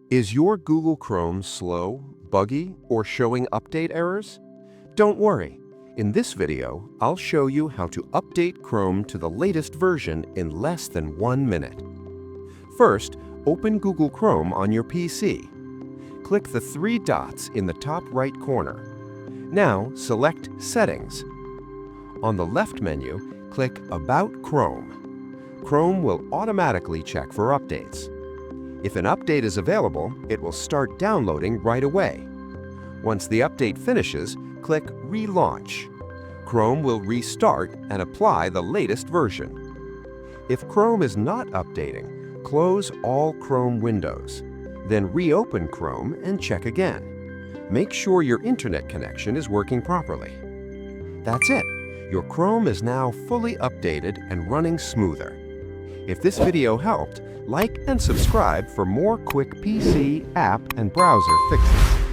Is your Google Chrome slow, buggy, or showing update errors? Don't worry. In this video, I'll show you how to update Chrome to the latest version in less than 1 minute. First, open Google Chrome on your PC. Click the 3 dots in the top right corner. Now, select Settings. On the left menu, click About Chrome. Chrome will automatically check for updates. If an update is available, it will start downloading right away. Once the update finishes, click Relaunch. Chrome will restart and apply the latest version. If Chrome is not updating, close all Chrome windows. Then reopen Chrome and check again. Make sure your internet connection is working properly. That's it. Your Chrome is now fully updated and running smoother. If this video helped, like and subscribe for more quick PC, app, and browser fixes.